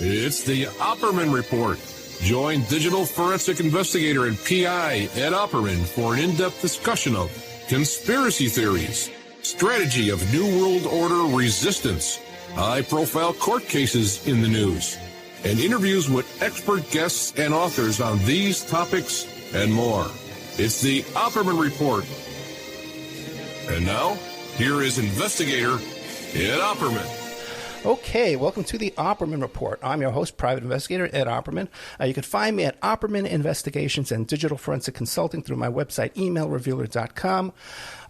It's the Opperman Report. Join digital forensic investigator and PI Ed Opperman for an in-depth discussion of conspiracy theories, strategy of New World Order resistance, high-profile court cases in the news, and interviews with expert guests and authors on these topics and more. It's the Opperman Report. And now, here is investigator Ed Opperman. Okay, welcome to the Opperman Report. I'm your host, private investigator Ed Opperman. You can find me at Opperman Investigations and Digital Forensic Consulting through my website, emailrevealer.com.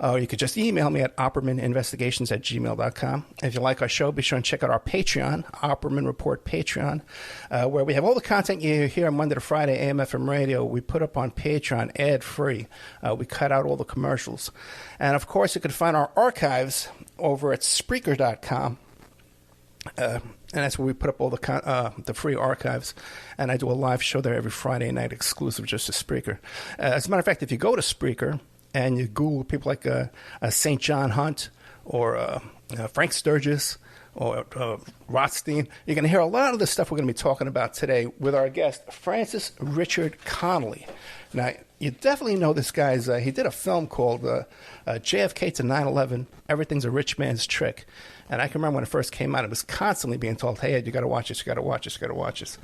Or you could just email me at oppermaninvestigations@gmail.com. If you like our show, be sure and check out our Patreon, Opperman Report Patreon, where we have all the content you hear on Monday to Friday, AM/FM radio. We put up on Patreon ad-free. We cut out all the commercials. And, of course, you can find our archives over at Spreaker.com. And that's where we put up all the free archives. And I do a live show there every Friday night exclusive just to Spreaker. As a matter of fact, if you go to Spreaker and you Google people like St. John Hunt or Frank Sturgis or Rothstein, you're going to hear a lot of the stuff we're going to be talking about today with our guest, Francis Richard Conolly. Now, you definitely know this guy's, he did a film called JFK to 9/11, Everything's a Rich Man's Trick. And I can remember when it first came out, it was constantly being told, hey, Ed, you got to watch this, you got to watch this, you got to watch this.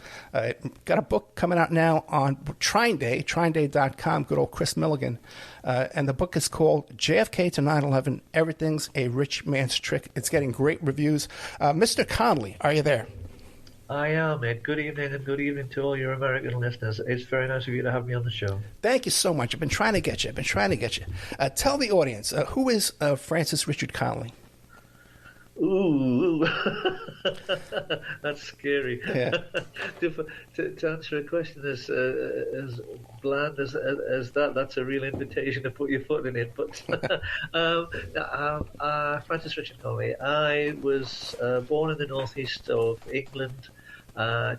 Got a book coming out now on Trine Day, TrineDay.com, good old Chris Milligan. And the book is called JFK to 9/11, Everything's a Rich Man's Trick. It's getting great reviews. Mr. Conolly, are you there? I am, Ed. Good evening, and good evening to all your American listeners. It's very nice of you to have me on the show. Thank you so much. I've been trying to get you. Tell the audience, who is Francis Richard Conolly? Ooh, that's scary. Yeah. to answer a question as bland as that, that's a real invitation to put your foot in it. But Francis Richard Conolly, I was born in the northeast of England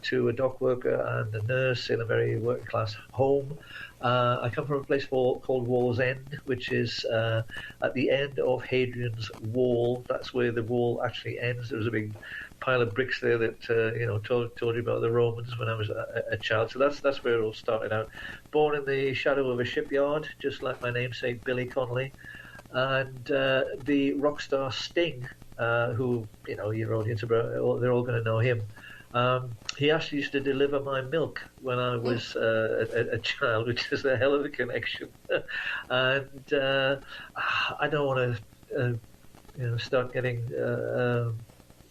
to a dock worker and a nurse in a very working class home. I come from a place called Wall's End, which is at the end of Hadrian's Wall. That's where the wall actually ends. There was a big pile of bricks there that told you about the Romans when I was a child. So that's where it all started out. Born in the shadow of a shipyard, just like my namesake Billy Connolly, and the rock star Sting, who your audience they're all going to know him. He actually used to deliver my milk when I was a child, which is a hell of a connection. And I don't want to, start getting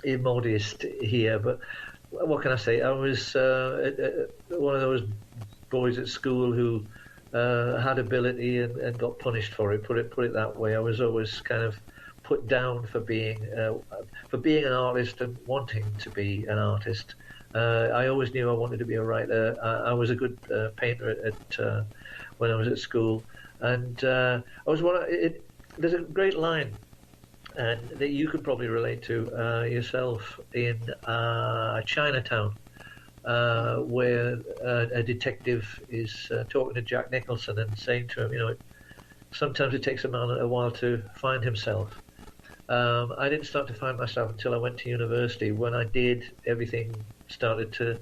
immodest here, but what can I say? I was one of those boys at school who had ability and got punished for it. Put it that way. I was always kind of put down for being an artist and wanting to be an artist. I always knew I wanted to be a writer. I was a good painter at when I was at school, and I was there's a great line that you could probably relate to yourself in Chinatown, where a detective is talking to Jack Nicholson and saying to him, sometimes it takes a man a while to find himself. I didn't start to find myself until I went to university. When I did, everything started to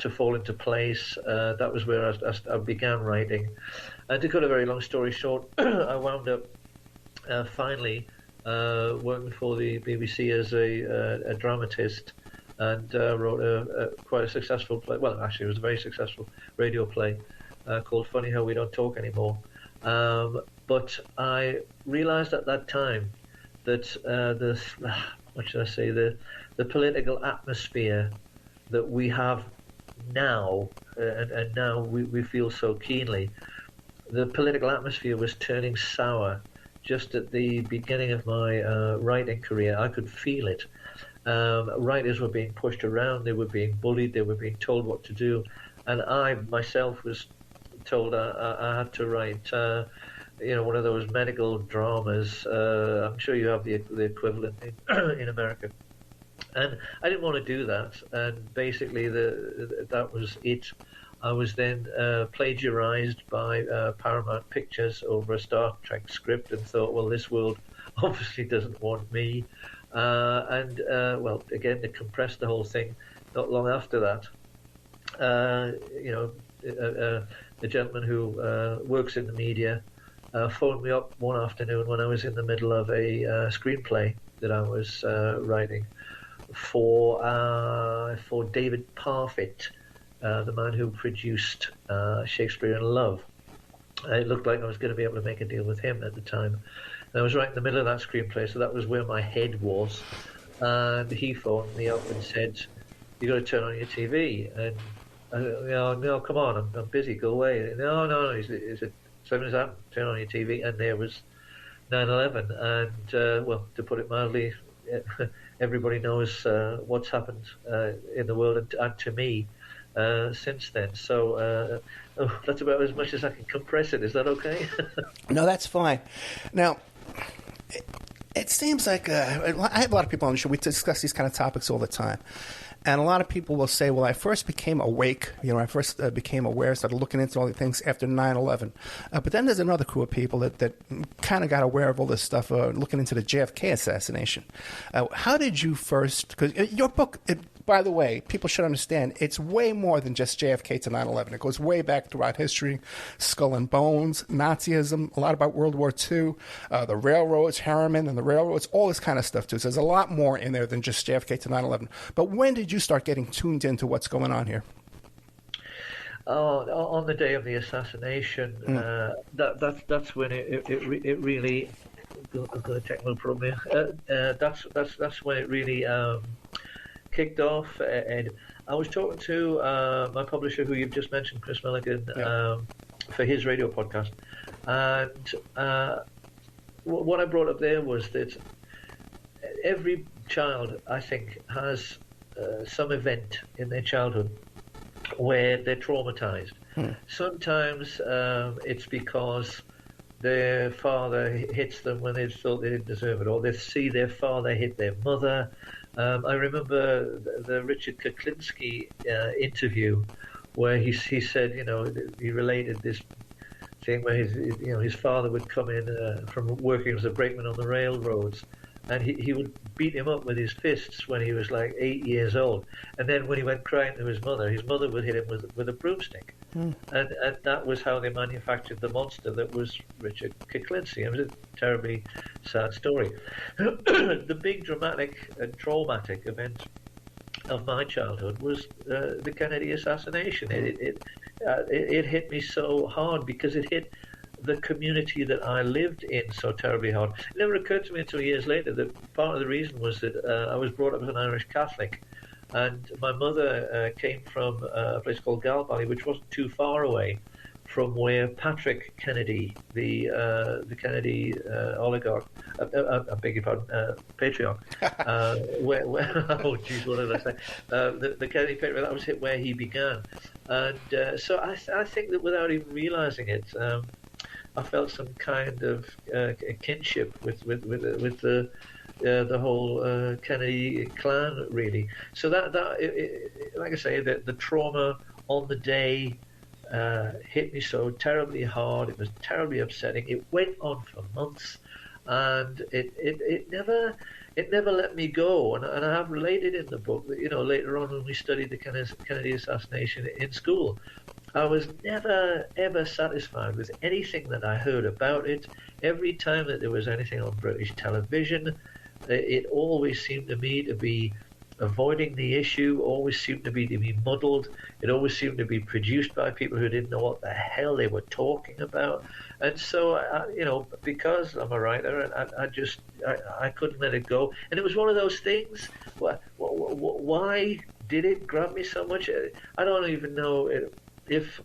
fall into place. That was where I began writing. And to cut a very long story short, I wound up finally working for the BBC as a dramatist, and wrote quite a successful play. Well, actually, it was a very successful radio play called Funny How We Don't Talk Anymore. But I realized at that time that the political atmosphere that we have now, and now we feel so keenly, the political atmosphere was turning sour just at the beginning of my writing career. I could feel it. Writers were being pushed around, they were being bullied, they were being told what to do, and I myself was told I had to write one of those medical dramas. I'm sure you have the equivalent in America. And I didn't want to do that. And basically, that was it. I was then plagiarized by Paramount Pictures over a Star Trek script and thought, well, this world obviously doesn't want me. Again, to compress the whole thing, not long after that, a gentleman who works in the media phoned me up one afternoon when I was in the middle of a screenplay that I was writing for David Parfit, the man who produced Shakespeare in Love. It looked like I was going to be able to make a deal with him at the time. And I was right in the middle of that screenplay, so that was where my head was. And he phoned me up and said, "You got to turn on your TV." And no, come on, I'm busy. Go away. No. He said, "7 is up. Turn on your TV." And there was 9/11. And well, to put it mildly, everybody knows what's happened in the world and to me since then. So that's about as much as I can compress it. Is that okay? No, that's fine. Now, it seems like I have a lot of people on the show. We discuss these kind of topics all the time. And a lot of people will say, well, I first became awake, I first became aware, started looking into all the things after 9/11. But then there's another crew of people that kind of got aware of all this stuff, looking into the JFK assassination. How did you first, because your book, by the way, people should understand, it's way more than just JFK to 9/11. It goes way back throughout history, Skull and Bones, Nazism, a lot about World War II, the railroads, Harriman and the railroads, all this kind of stuff too. So there's a lot more in there than just JFK to 9/11. But when did you start getting tuned into what's going on here? On the day of the assassination, that's when it really. I've got a technical problem here. That's when it really kicked off. And I was talking to my publisher, who you've just mentioned, Chris Milligan, for his radio podcast, and what I brought up there was that every child, I think, has some event in their childhood where they're traumatized. Sometimes it's because their father hits them when they thought they didn't deserve it, or they see their father hit their mother. I remember the Richard Conolly interview where he said, he related this thing where his father would come in from working as a brakeman on the railroads, and he would beat him up with his fists when he was like 8 years old. And then when he went crying to his mother would hit him with a broomstick. And that was how they manufactured the monster that was Richard Conolly. It was a terribly sad story. The big dramatic and traumatic event of my childhood was the Kennedy assassination. It hit me so hard because it hit the community that I lived in so terribly hard. It never occurred to me until years later that part of the reason was that I was brought up as an Irish Catholic, and my mother came from a place called Galbally, which wasn't too far away from where Patrick Kennedy, the Kennedy oligarch, I beg your pardon, patriarch, oh geez, what did I say? The Kennedy patriarch, that was where he began, and so I think that without even realizing it, I felt some kind of kinship with the whole Kennedy clan, really. So that like I say, the trauma on the day hit me so terribly hard. It was terribly upsetting. It went on for months, and it never let me go. And I have related in the book that later on when we studied the Kennedy assassination in school, I was never, ever satisfied with anything that I heard about it. Every time that there was anything on British television, it always seemed to me to be avoiding the issue, always seemed to be muddled. It always seemed to be produced by people who didn't know what the hell they were talking about. And so, because I'm a writer, I couldn't let it go. And it was one of those things, why did it grab me so much? I don't even know if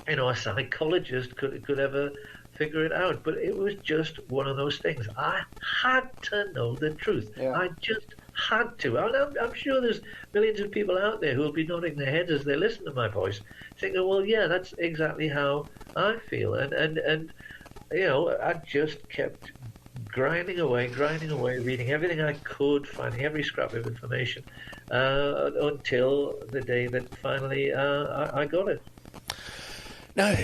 a psychologist could ever figure it out, but it was just one of those things. I had to know the truth. I just had to. I'm sure there's millions of people out there who will be nodding their heads as they listen to my voice, thinking, well, yeah, that's exactly how I feel. And I just kept grinding away, reading everything I could, finding every scrap of information, until the day that finally I got it. Now,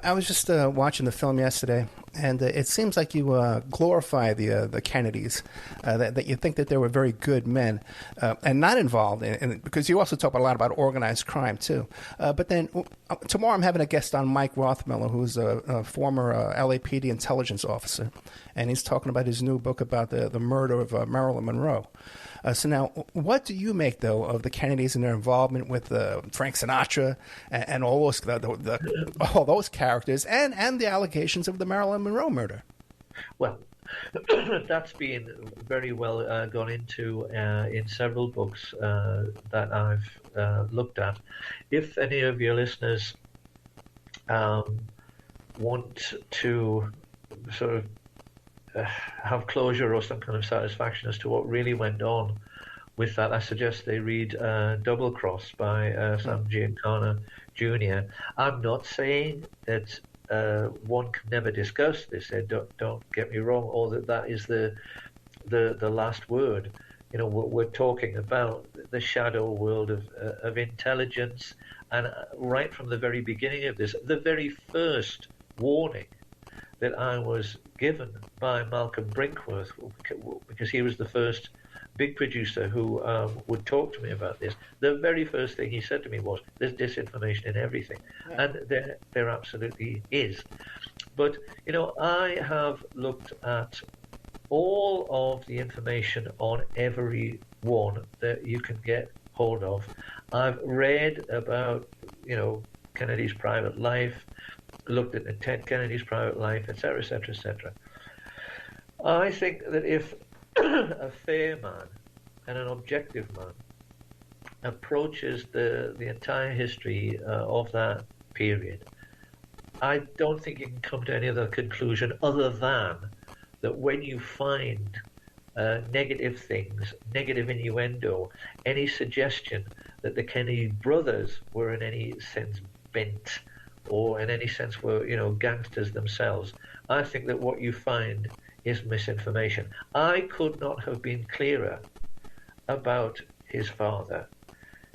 I was just watching the film yesterday, And it seems like you glorify the Kennedys, that you think that they were very good men and not involved in because you also talk a lot about organized crime, too. But then tomorrow I'm having a guest on, Mike Rothmiller, who's a former LAPD intelligence officer, and he's talking about his new book about the murder of Marilyn Monroe. So now, what do you make, though, of the Kennedys and their involvement with Frank Sinatra and all those all those characters and the allegations of the Marilyn Monroe murder? Well, that's been very well gone into in several books that I've looked at. If any of your listeners want to sort of have closure or some kind of satisfaction as to what really went on with that, I suggest they read Double Cross by Sam Giancana Jr. I'm not saying that one can never discuss this. Don't get me wrong, or that is the last word. You know, we're talking about the shadow world of intelligence, and right from the very beginning of this, the very first warning that I was given by Malcolm Brinkworth, because he was the first big producer who would talk to me about this. The very first thing he said to me was, there's disinformation in everything. And there absolutely is. But, you know, I have looked at all of the information on every one that you can get hold of. I've read about, you know, Kennedy's private life, looked at Ted Kennedy's private life, etc., etc., etc. I think that if a fair man and an objective man approaches the entire history of that period, I don't think you can come to any other conclusion other than that when you find negative things, negative innuendo, any suggestion that the Kennedy brothers were in any sense bent or in any sense were, you know, gangsters themselves, I think that what you find is misinformation. I could not have been clearer about his father.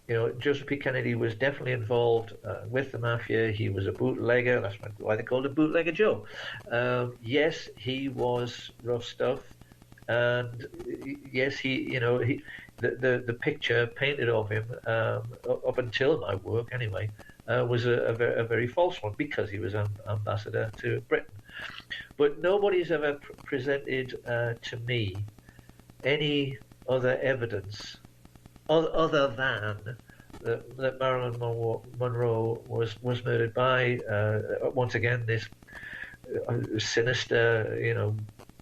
You know, Joseph P. Kennedy was definitely involved with the mafia. He was a bootlegger. That's why they called him Bootlegger Joe. Yes, he was rough stuff, and yes, the picture painted of him up until my work anyway was a very false one, because he was ambassador to Britain. But nobody's ever presented to me any other evidence other than that Marilyn Monroe was murdered by once again this sinister, you know,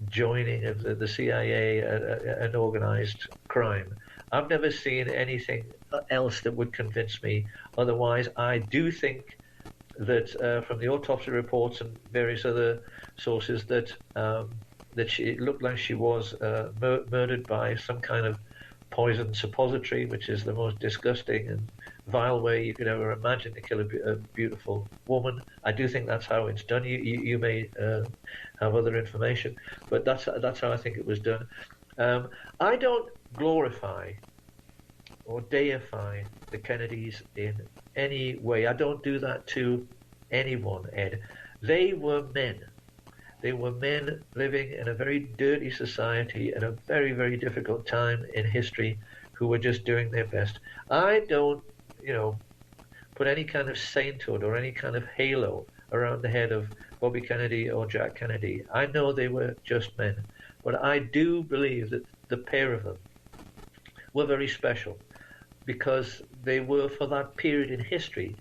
joining of the CIA and organized crime. I've never seen anything else that would convince me otherwise. I do think that from the autopsy reports and various other sources that it looked like she was murdered by some kind of poison suppository, which is the most disgusting and vile way you could ever imagine to kill a beautiful woman. I do think that's how it's done. You may have other information, but that's how I think it was done. I don't glorify or deify the Kennedys in any way. I don't do that to anyone, Ed. They were men. They were men living in a very dirty society at a very, very difficult time in history who were just doing their best. I don't, you know, put any kind of sainthood or any kind of halo around the head of Bobby Kennedy or Jack Kennedy. I know they were just men. But I do believe that the pair of them were very special because they were, for that period in history,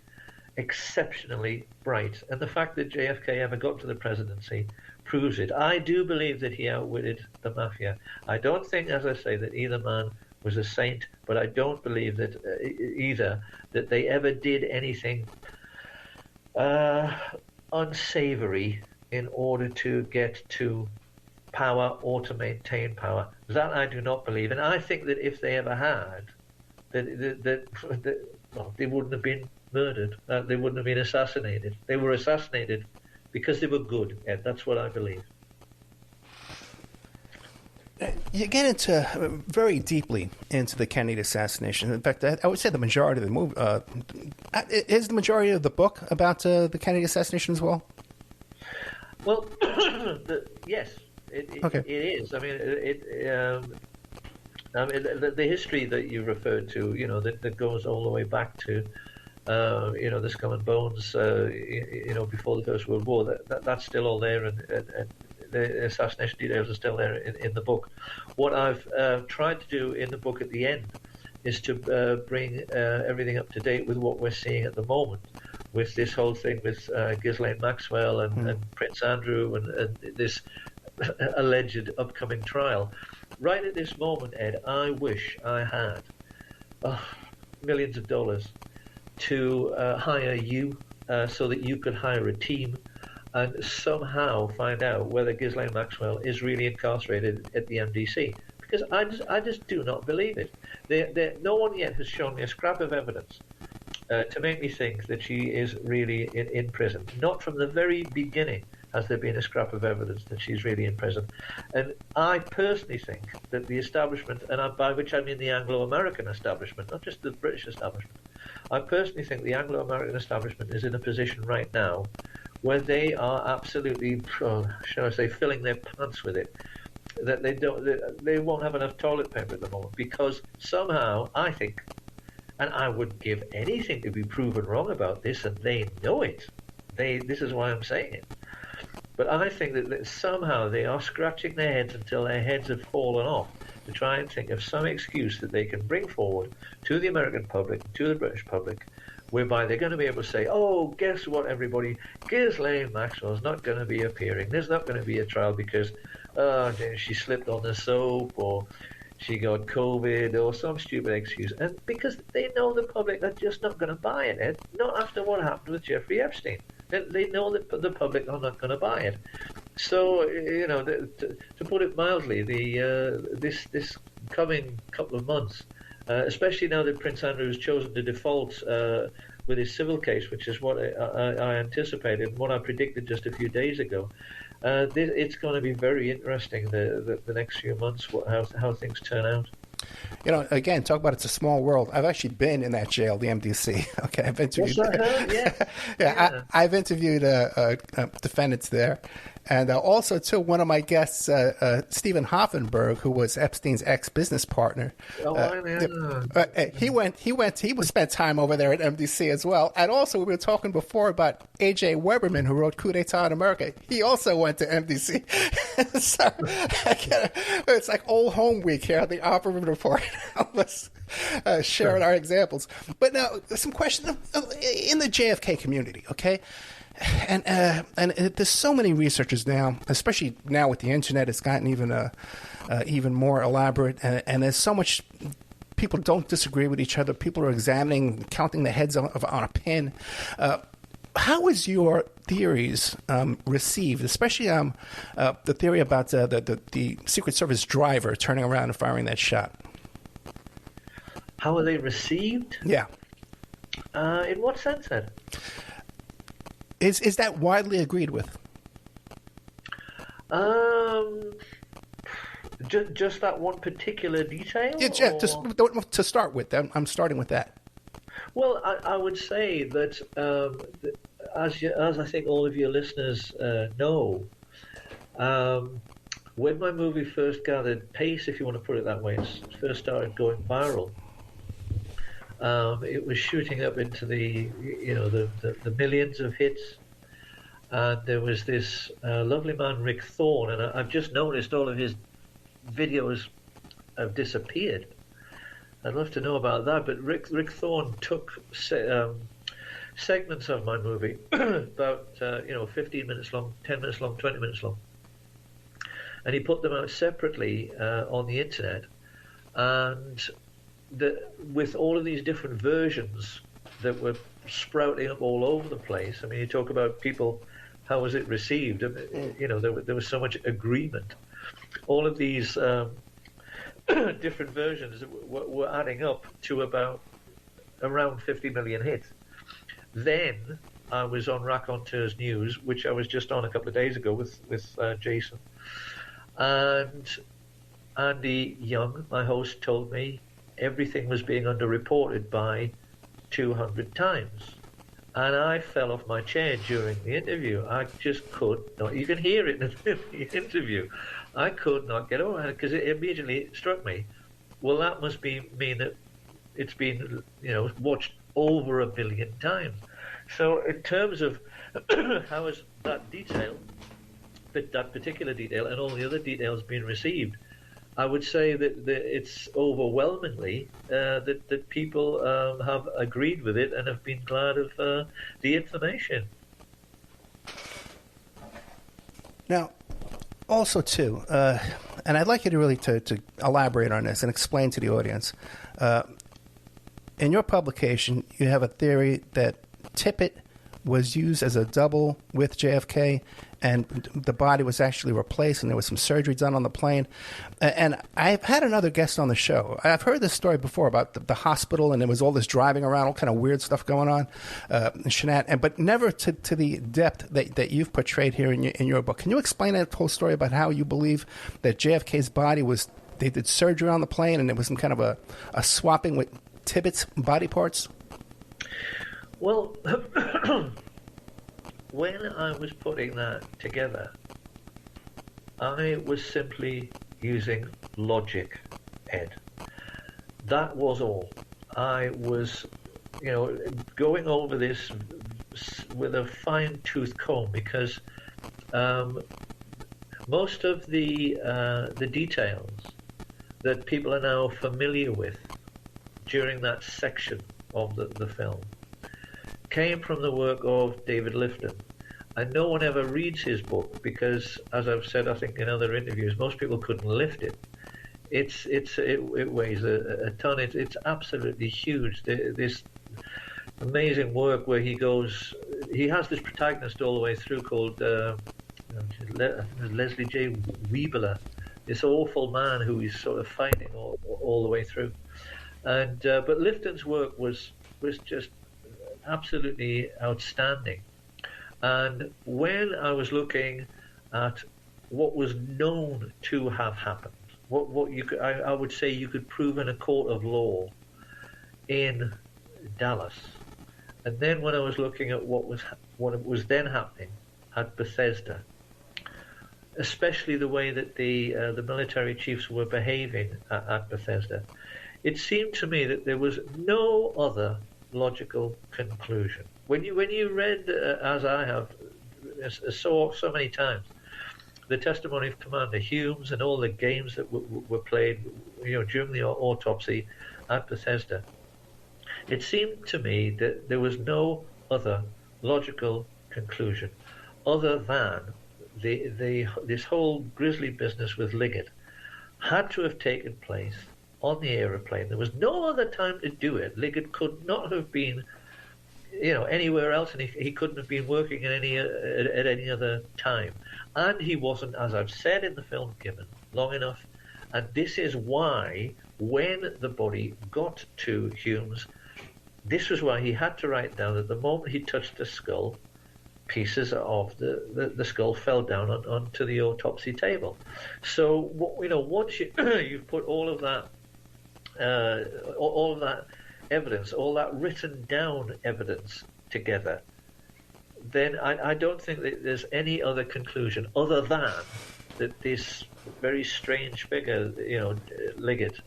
exceptionally bright. And the fact that JFK ever got to the presidency proves it. I do believe that he outwitted the mafia. I don't think, as I say, that either man was a saint, but I don't believe that either that they ever did anything unsavory in order to get to power or to maintain power. That I do not believe. And I think that if they ever had, they wouldn't have been murdered. They wouldn't have been assassinated. They were assassinated because they were good, Ed. That's what I believe. You get into very deeply into the Kennedy assassination. In fact, I would say the majority of the movie is the majority of the book about the Kennedy assassination as well. Well, Yes, Okay. it is. I mean, the history that you referred to, that goes all the way back to, the Skull and Bones, before the First World War. That's still all there, and the assassination details are still there in the book. What I've tried to do in the book at the end is to bring everything up to date with what we're seeing at the moment, with this whole thing with Ghislaine Maxwell and Prince Andrew and this alleged upcoming trial. Right at this moment, Ed, I wish I had millions of dollars to hire you so that you could hire a team and somehow find out whether Ghislaine Maxwell is really incarcerated at the MDC. Because I just do not believe it. No one yet has shown me a scrap of evidence to make me think that she is really in prison. Not from the very beginning has there been a scrap of evidence that she's really in prison. And I personally think that the establishment, and by which I mean the Anglo-American establishment, not just the British establishment, I personally think the Anglo-American establishment is in a position right now where they are absolutely, shall I say, filling their pants with it. That they won't have enough toilet paper at the moment because somehow I think, and I would give anything to be proven wrong about this, and they know it. This is why I'm saying it. But I think that somehow they are scratching their heads until their heads have fallen off to try and think of some excuse that they can bring forward to the American public, to the British public, whereby they're going to be able to say, oh, guess what, everybody, Ghislaine Maxwell's not going to be appearing. There's not going to be a trial because she slipped on the soap or she got COVID or some stupid excuse. And because they know the public are just not going to buy it, Ed. Not after what happened with Jeffrey Epstein. They know that the public are not going to buy it. So, to put it mildly, this coming couple of months, especially now that Prince Andrew has chosen to default with his civil case, which is what I anticipated, what I predicted just a few days ago, it's going to be very interesting the next few months, how things turn out. Again, talk about it's a small world. I've actually been in that jail, the MDC. Okay, I've interviewed. Yeah. I've interviewed defendants there, and also too one of my guests, Stephen Hoffenberg, who was Epstein's ex-business partner. He spent time over there at MDC as well. And also we were talking before about A.J. Weberman, who wrote Coup d'etat in America. He also went to MDC. So it's like old home week here at the Opperman Report. Let's sharing our examples. But now, some questions in the JFK community, okay? And there's so many researchers now, especially now with the internet, it's gotten even more elaborate, and there's so much. People don't disagree with each other. People are examining, counting the heads on a pin. How is your theories received, especially the theory about the Secret Service driver turning around and firing that shot? How are they received? Yeah. In what sense, then? Is that widely agreed with? Just that one particular detail? Yeah, to start with, I'm starting with that. Well, I would say that, as I think all of your listeners know, when my movie first gathered pace, if you want to put it that way, first started going viral, it was shooting up into the millions of hits, and there was this lovely man, Rick Thorne, and I've just noticed all of his videos have disappeared. I'd love to know about that, but Rick Thorne took segments of my movie, about 15 minutes long, 10 minutes long, 20 minutes long, and he put them out separately on the internet, and with all of these different versions that were sprouting up all over the place. I mean, you talk about people, how was it received? I mean, there was so much agreement. All of these different versions were adding up to around 50 million hits. Then I was on Raconteurs News, which I was just on a couple of days ago with Jason, and Andy Young, my host, told me everything was being underreported by 200 times. And I fell off my chair during the interview. I just could not. You can hear it in the interview. I could not get over it because it immediately struck me. Well, that must mean that it's been, watched over 1 billion times. So in terms of how is that detail, that particular detail, and all the other details being received, I would say that it's overwhelmingly that people have agreed with it and have been glad of the information. Now, also too, and I'd like you to really to elaborate on this and explain to the audience. In your publication, you have a theory that Tippit was used as a double with JFK, and the body was actually replaced, and there was some surgery done on the plane. And I've had another guest on the show. I've heard this story before about the hospital, and there was all this driving around, all kind of weird stuff going on, but never to the depth that you've portrayed here in your book. Can you explain that whole story about how you believe that JFK's body was, they did surgery on the plane, and it was some kind of a swapping with Tippit's body parts? Well, when I was putting that together, I was simply using logic, Ed. That was all. I was, going over this with a fine-tooth comb because most of the details that people are now familiar with during that section of the film came from the work of David Lifton. And no one ever reads his book because, as I've said, I think in other interviews, most people couldn't lift it. It weighs a ton. It's absolutely huge. This amazing work where he has this protagonist all the way through called Leslie J. Weebeler, this awful man who he's sort of fighting all the way through. And but Lifton's work was just absolutely outstanding. And when I was looking at what was known to have happened, what you could, I would say you could prove in a court of law in Dallas, and then when I was looking at what was then happening at Bethesda, especially the way that the military chiefs were behaving at Bethesda, it seemed to me that there was no other logical conclusion. When you read, as I have so many times, the testimony of Commander Humes and all the games that were played, during the autopsy at Bethesda, it seemed to me that there was no other logical conclusion other than this whole grisly business with Liggett had to have taken place on the aeroplane. There was no other time to do it. Liggett could not have been, anywhere else, and he couldn't have been working at any other time. And he wasn't, as I've said in the film, given long enough. And this is why, when the body got to Humes, this was why he had to write down that the moment he touched the skull, pieces of the skull fell down onto the autopsy table. So, once you've put all of that evidence, all that written down evidence together, then I don't think that there's any other conclusion other than that this very strange figure, Liggett,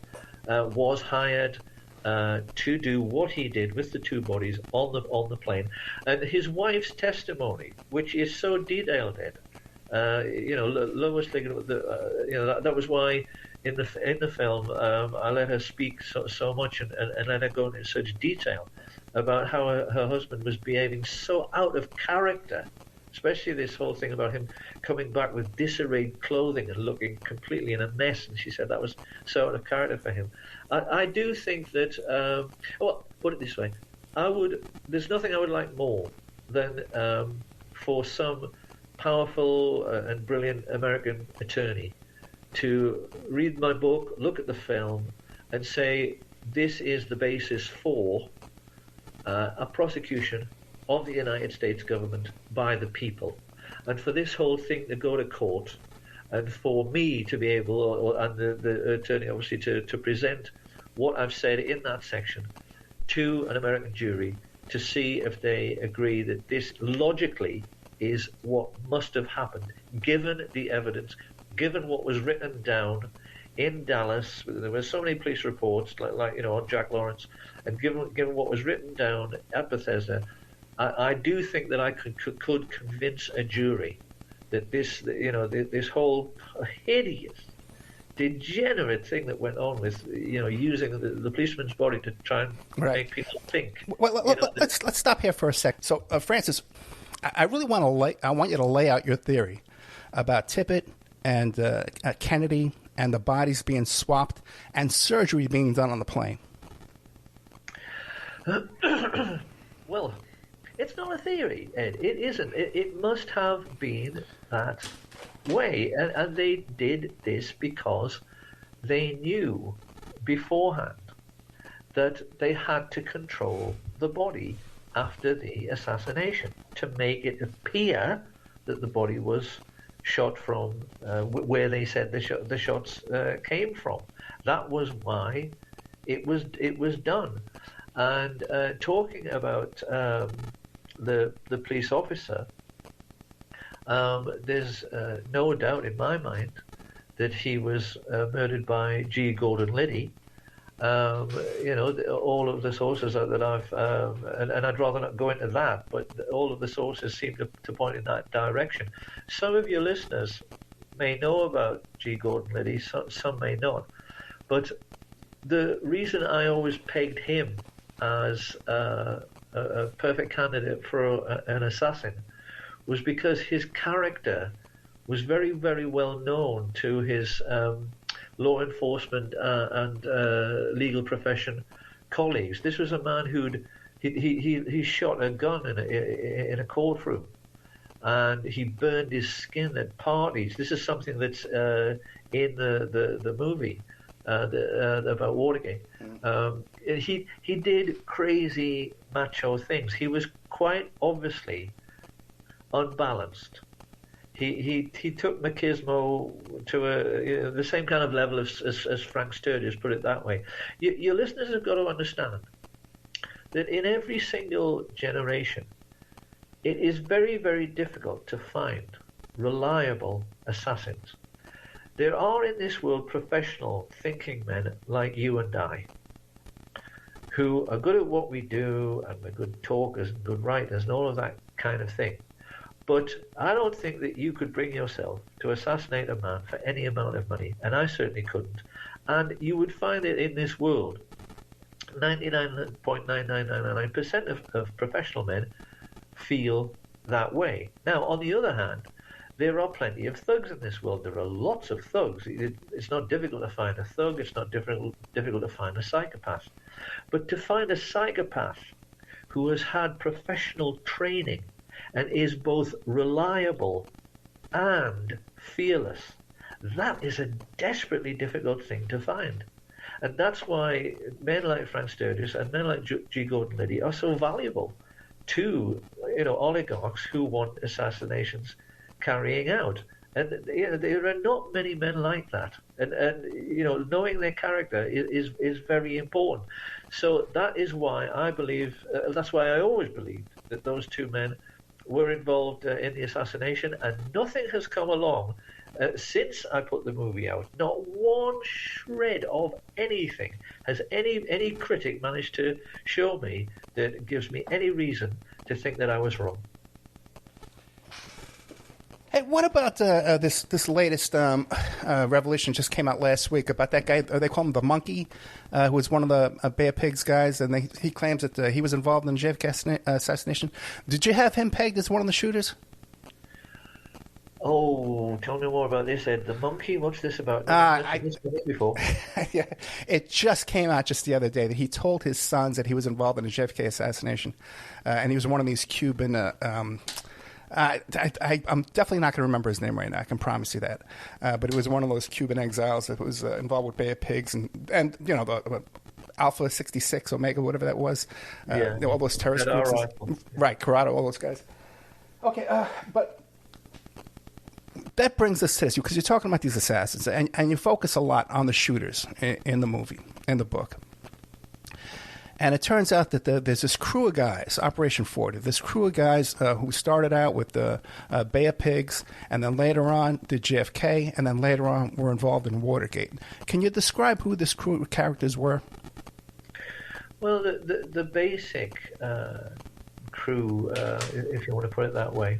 was hired to do what he did with the two bodies on the plane, and his wife's testimony, which is so detailed, Ed. Lois Liggett, that was why in the film I let her speak so much and let her go into such detail about how her husband was behaving so out of character, especially this whole thing about him coming back with disarrayed clothing and looking completely in a mess. And she said that was so out of character for him. I do think that, put it this way, there's nothing I would like more than for some powerful and brilliant American attorney to read my book, look at the film, and say this is the basis for a prosecution of the United States government by the people, and for this whole thing to go to court, and for me to be able, and the attorney obviously, to present what I've said in that section to an American jury to see if they agree that this logically is what must have happened, given the evidence, given what was written down in Dallas. There were so many police reports, like on Jack Lawrence, and given what was written down at Bethesda, I do think that I could convince a jury that this whole hideous, degenerate thing that went on with using the policeman's body to try and make people think. Well, let's stop here for a second. So, Francis, I really want you to lay out your theory about Tippit and Kennedy and the bodies being swapped and surgery being done on the plane. Well, it's not a theory, Ed. It isn't. It must have been that way. And they did this because they knew beforehand that they had to control the body after the assassination to make it appear that the body was shot from where they said the shots came from. That was why it was done. And talking about the police officer, there's no doubt in my mind that he was murdered by G. Gordon Liddy. All of the sources that I've, and I'd rather not go into that, but all of the sources seem to point in that direction. Some of your listeners may know about G. Gordon Liddy, some may not. But the reason I always pegged him as a perfect candidate for an assassin was because his character was very, very well known to his law enforcement and legal profession colleagues. This was a man he shot a gun in a courtroom, and he burned his skin at parties. This is something that's in the movie about Watergate. He did crazy macho things. He was quite obviously unbalanced. He took machismo to the same kind of level as Frank Sturgis, put it that way. Your listeners have got to understand that in every single generation, it is very, very difficult to find reliable assassins. There are in this world professional thinking men like you and I, who are good at what we do, and we're good talkers and good writers and all of that kind of thing. But I don't think that you could bring yourself to assassinate a man for any amount of money, and I certainly couldn't. And you would find it in this world, 99.9999% of professional men feel that way. Now, on the other hand, there are plenty of thugs in this world. There are lots of thugs. It's not difficult to find a thug. It's not difficult to find a psychopath. But to find a psychopath who has had professional training and is both reliable and fearless, that is a desperately difficult thing to find. And that's why men like Frank Sturgis and men like G. Gordon Liddy are so valuable to oligarchs who want assassinations carrying out. And there are not many men like that. And knowing their character is very important. So that is why I believe, that's why I always believed that those two men were involved in the assassination, and nothing has come along since I put the movie out. Not one shred of anything has any critic managed to show me that gives me any reason to think that I was wrong. Hey, what about this latest revelation just came out last week about that guy? They call him the Monkey, who was one of the Bear Pigs guys, and he claims that he was involved in the JFK assassination. Did you have him pegged as one of the shooters? Oh, tell me more about this, Ed. The Monkey? What's this about? Before. Yeah, it just came out just the other day that he told his sons that he was involved in the JFK assassination, and he was one of these Cuban. I'm definitely not going to remember his name right now. I can promise you that. But it was one of those Cuban exiles that was involved with Bay of Pigs and the Alpha 66, Omega, whatever that was. All those terrorist groups. Right, Corrado, all those guys. Okay, but that brings us to this, because you're talking about these assassins, and you focus a lot on the shooters in the movie, in the book. And it turns out that there's this crew of guys, Operation 40, this crew of guys who started out with the Bay of Pigs, and then later on did JFK, and then later on were involved in Watergate. Can you describe who this crew of characters were? Well, the basic crew, if you want to put it that way,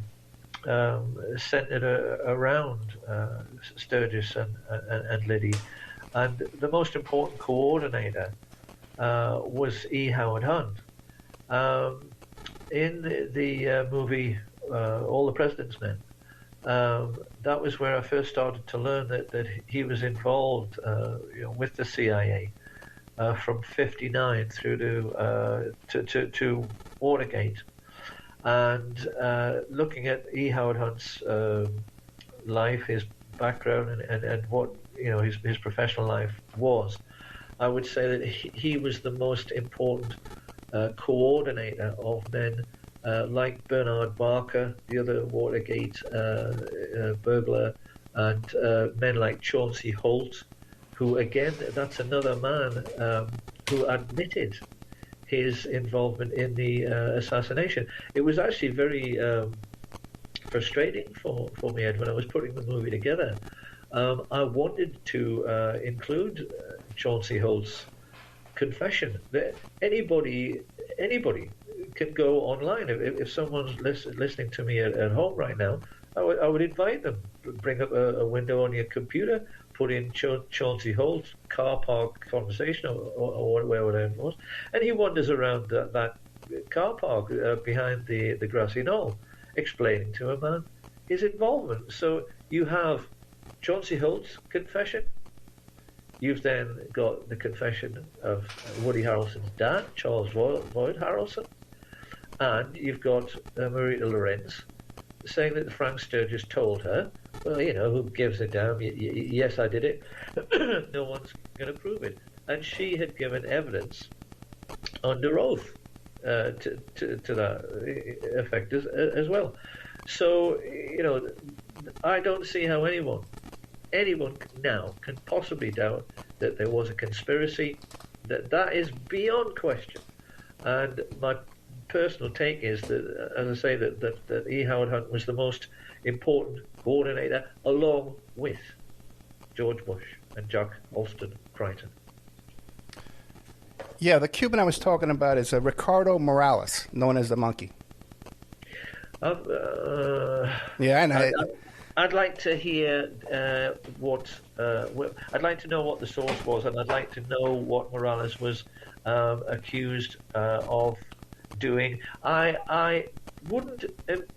centered around Sturgis and Liddy. And the most important coordinator was E. Howard Hunt. In the movie All the President's Men, that was where I first started to learn that he was involved with the CIA from 59 through to Watergate. And looking at E. Howard Hunt's life, his background, and what his professional life was, I would say that he was the most important coordinator of men like Bernard Barker, the other Watergate burglar, and men like Chauncey Holt, who again, that's another man who admitted his involvement in the assassination. It was actually very frustrating for me, Ed, when I was putting the movie together. I wanted to include Chauncey Holt's confession. That anybody can go online. If someone's listening to me at home right now, I would invite them. Bring up a window on your computer, put in Chauncey Holt's car park conversation or whatever it was, and he wanders around that car park behind the grassy knoll, explaining to a man his involvement. So you have Chauncey Holt's confession. You've then got the confession of Woody Harrelson's dad, Charles Lloyd Harrelson, and you've got Marita Lorenz saying that Frank Sturgis told her, well, who gives a damn? Yes, I did it. No one's going to prove it. And she had given evidence under oath to that effect as well. So, I don't see how anyone now can possibly doubt that there was a conspiracy. That is beyond question. And my personal take is that, as I say, that E. Howard Hunt was the most important coordinator, along with George Bush and Jack Alston Crichton. Yeah, the Cuban I was talking about is Ricardo Morales, known as the Monkey. Yeah, I know. I'd like to hear I'd like to know what the source was, and I'd like to know what Morales was accused of doing. I wouldn't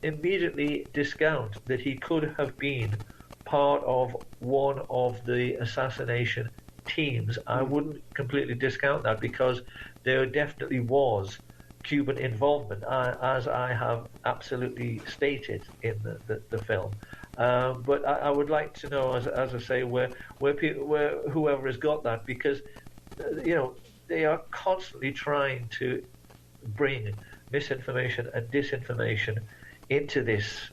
immediately discount that he could have been part of one of the assassination teams. I wouldn't completely discount that, because there definitely was Cuban involvement, as I have absolutely stated in the film. But I would like to know, as I say, where whoever has got that, because they are constantly trying to bring misinformation and disinformation into this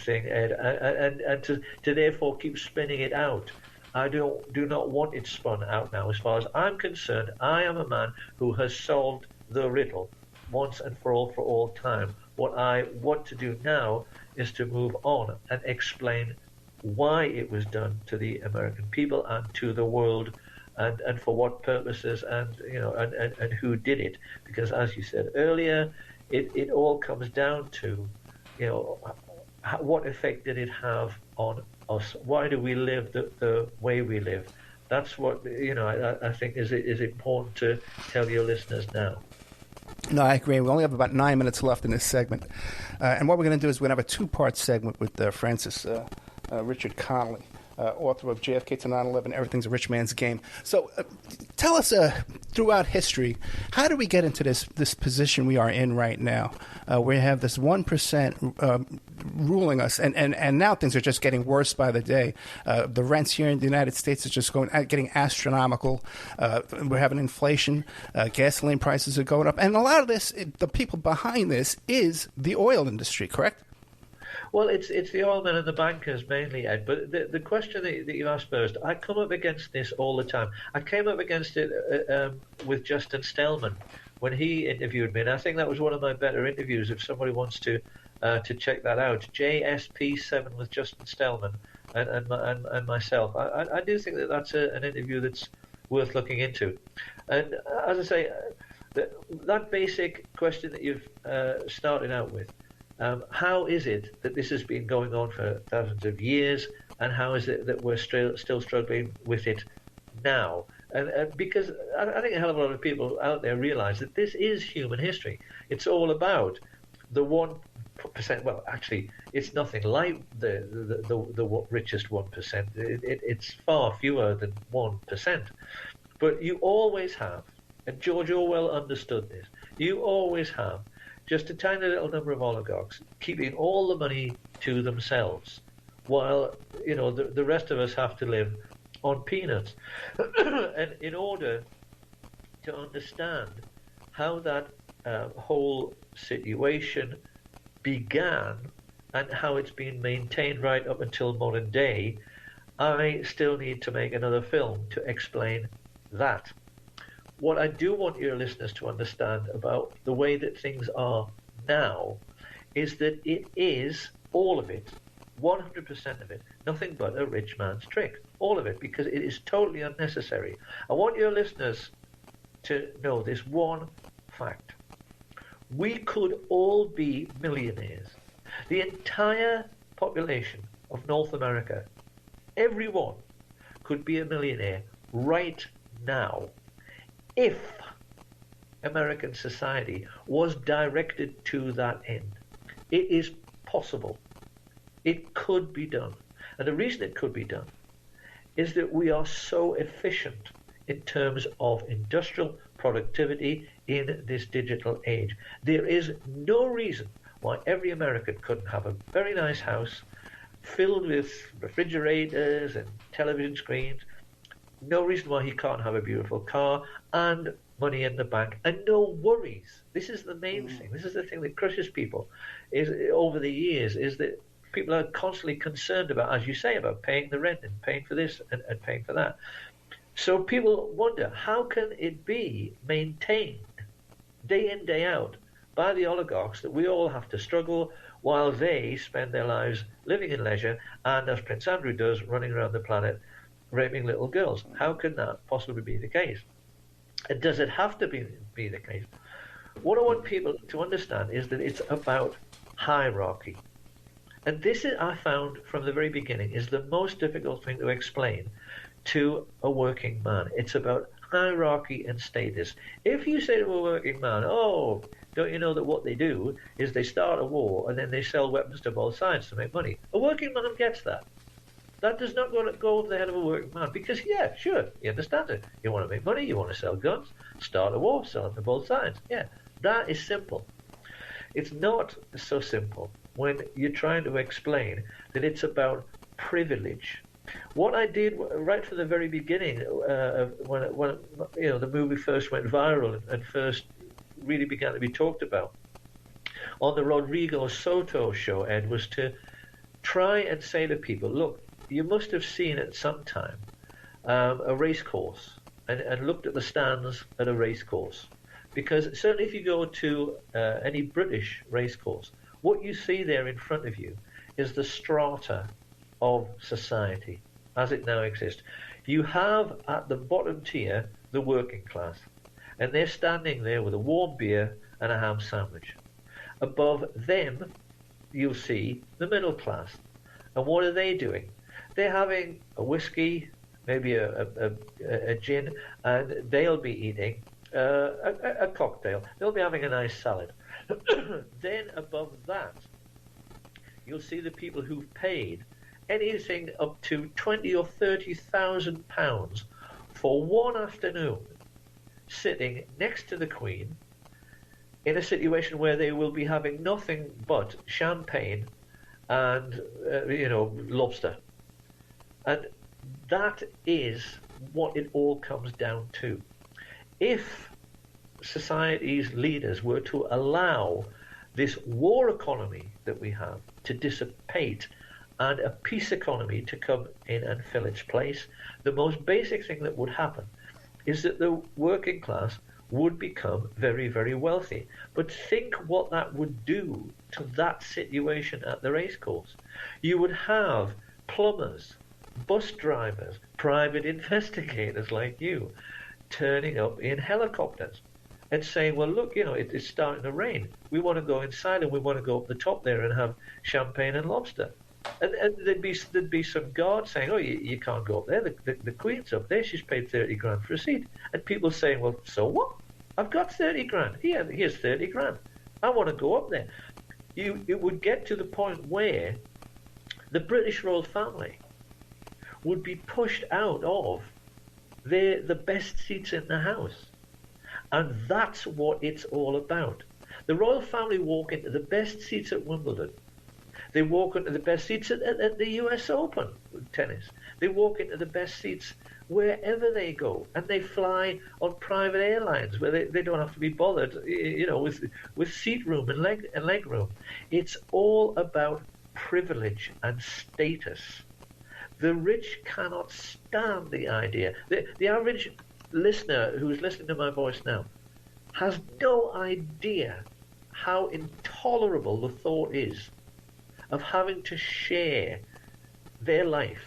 thing, Ed, and to therefore keep spinning it out. I do not want it spun out now. As far as I'm concerned, I am a man who has solved the riddle once and for all time. What I want to do now is to move on and explain why it was done to the American people and to the world, and for what purposes, and and who did it. Because, as you said earlier, it all comes down to what effect did it have on us? Why do we live the way we live? That's what I think is important to tell your listeners now. No, I agree. We only have about 9 minutes left in this segment. And what we're going to do is we're going to have a two-part segment with Richard Conolly, author of JFK to 9/11, Everything's a Rich Man's Game. So tell us, throughout history, how do we get into this position we are in right now, where we have this 1% ruling us, and now things are just getting worse by the day. The rents here in the United States is just getting astronomical. We're having inflation. Gasoline prices are going up. And a lot of this, the people behind this is the oil industry, correct? Well, it's the oil men and the bankers mainly, Ed. But the question that you asked first, I come up against this all the time. I came up against it with Justin Stellman when he interviewed me, and I think that was one of my better interviews. If somebody wants to check that out, JSP7 with Justin Stellman and myself, I do think that that's an interview that's worth looking into. And as I say, that basic question that you've started out with. How is it that this has been going on for thousands of years, and how is it that we're still struggling with it now? And because I think a hell of a lot of people out there realize that this is human history. It's all about the 1%. Well, actually, it's nothing like the richest 1%. It's far fewer than 1%. But you always have, and George Orwell understood this, you always have just a tiny little number of oligarchs keeping all the money to themselves, while the rest of us have to live on peanuts. And in order to understand how that whole situation began and how it's been maintained right up until modern day, I still need to make another film to explain that. What I do want your listeners to understand about the way that things are now is that it is all of it, 100% of it, nothing but a rich man's trick. All of it, because it is totally unnecessary. I want your listeners to know this one fact. We could all be millionaires. The entire population of North America, everyone could be a millionaire right now if American society was directed to that end. It is possible. It could be done. And the reason it could be done is that we are so efficient in terms of industrial productivity in this digital age. There is no reason why every American couldn't have a very nice house filled with refrigerators and television screens. No reason why he can't have a beautiful car and money in the bank and no worries. This is the main thing. This is the thing that crushes people is over the years, is that people are constantly concerned about, as you say, about paying the rent and paying for this and paying for that. So people wonder, how can it be maintained day in, day out by the oligarchs that we all have to struggle while they spend their lives living in leisure and, as Prince Andrew does, running around the planet raping little girls? How can that possibly be the case? And does it have to be the case? What I want people to understand is that it's about hierarchy. And this is, I found from the very beginning, is the most difficult thing to explain to a working man. It's about hierarchy and status. If you say to a working man, oh, don't you know that what they do is they start a war and then they sell weapons to both sides to make money? A working man gets that. That does not go over the head of a working man because, yeah, sure, he understands it. You want to make money, you want to sell guns, start a war, sell them to both sides. Yeah, that is simple. It's not so simple when you're trying to explain that it's about privilege. What I did right from the very beginning, when the movie first went viral and first really began to be talked about on the Rodrigo Soto show, Ed, was to try and say to people, look, you must have seen at some time a race course and looked at the stands at a race course. Because certainly if you go to any British race course, what you see there in front of you is the strata of society as it now exists. You have at the bottom tier the working class, and they're standing there with a warm beer and a ham sandwich. Above them, you'll see the middle class. And what are they doing? They're having a whiskey, maybe a gin, and they'll be eating a cocktail. They'll be having a nice salad. Then above that, you'll see the people who've paid anything up to £20,000 or £30,000 for one afternoon sitting next to the Queen in a situation where they will be having nothing but champagne and lobster. And that is what it all comes down to. If society's leaders were to allow this war economy that we have to dissipate and a peace economy to come in and fill its place, the most basic thing that would happen is that the working class would become very, very wealthy. But think what that would do to that situation at the racecourse. You would have plumbers, bus drivers, private investigators like you turning up in helicopters and saying, well, look, it's starting to rain. We want to go inside and we want to go up the top there and have champagne and lobster. And there'd be some guard saying, oh, you can't go up there. The Queen's up there. She's paid 30 grand for a seat. And people saying, well, so what? I've got 30 grand. Here's 30 grand. I want to go up there. It would get to the point where the British royal family would be pushed out of the best seats in the house. And that's what it's all about. The royal family walk into the best seats at Wimbledon. They walk into the best seats at the US Open tennis. They walk into the best seats wherever they go, and they fly on private airlines where they don't have to be bothered, with seat room and leg room. It's all about privilege and status. The rich cannot stand the idea. The average listener who's listening to my voice now has no idea how intolerable the thought is of having to share their life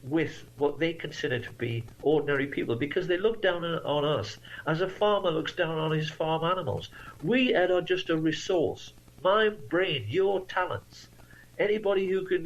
with what they consider to be ordinary people, because they look down on us as a farmer looks down on his farm animals. We are just a resource. My brain, your talents, anybody who can,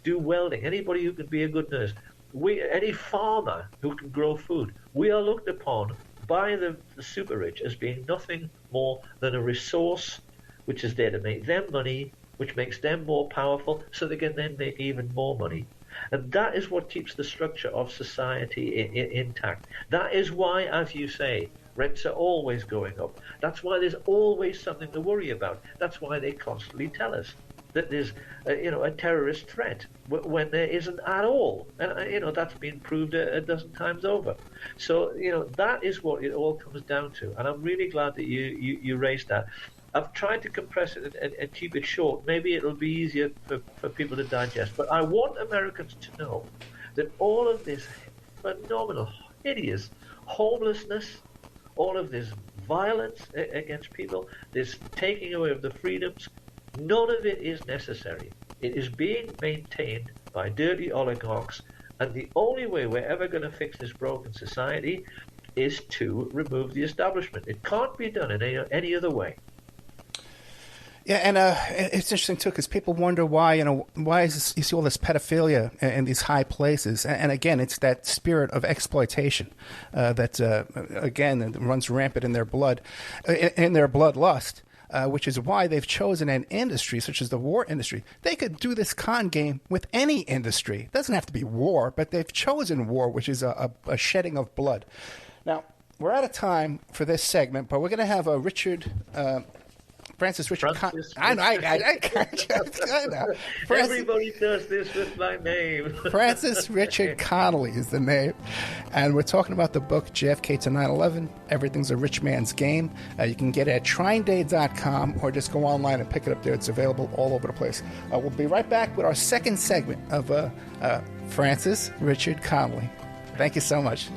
do welding, anybody who can be a good nurse, any farmer who can grow food, we are looked upon by the super rich as being nothing more than a resource which is there to make them money, which makes them more powerful, so they can then make even more money. And that is what keeps the structure of society intact. That is why, as you say, rents are always going up. That's why there's always something to worry about. That's why they constantly tell us that there's a terrorist threat when there isn't at all. And that's been proved a dozen times over. So that is what it all comes down to. And I'm really glad that you raised that. I've tried to compress it and keep it short. Maybe it'll be easier for people to digest. But I want Americans to know that all of this phenomenal, hideous homelessness, all of this violence against people, this taking away of the freedoms, none of it is necessary. It is being maintained by dirty oligarchs. And the only way we're ever going to fix this broken society is to remove the establishment. It can't be done in any other way. Yeah, and it's interesting too, because people wonder why is this, you see all this pedophilia in these high places, and again, it's that spirit of exploitation that again runs rampant in their blood, in their bloodlust, which is why they've chosen an industry such as the war industry. They could do this con game with any industry. It doesn't have to be war, but they've chosen war, which is a shedding of blood. Now we're out of time for this segment, but we're going to have a Francis Richard Conolly. I know. Everybody does this with my name. Francis Richard Conolly is the name. And we're talking about the book, JFK to 9/11, Everything's a Rich Man's Game. You can get it at trineday.com or just go online and pick it up there. It's available all over the place. We'll be right back with our second segment of Francis Richard Conolly. Thank you so much.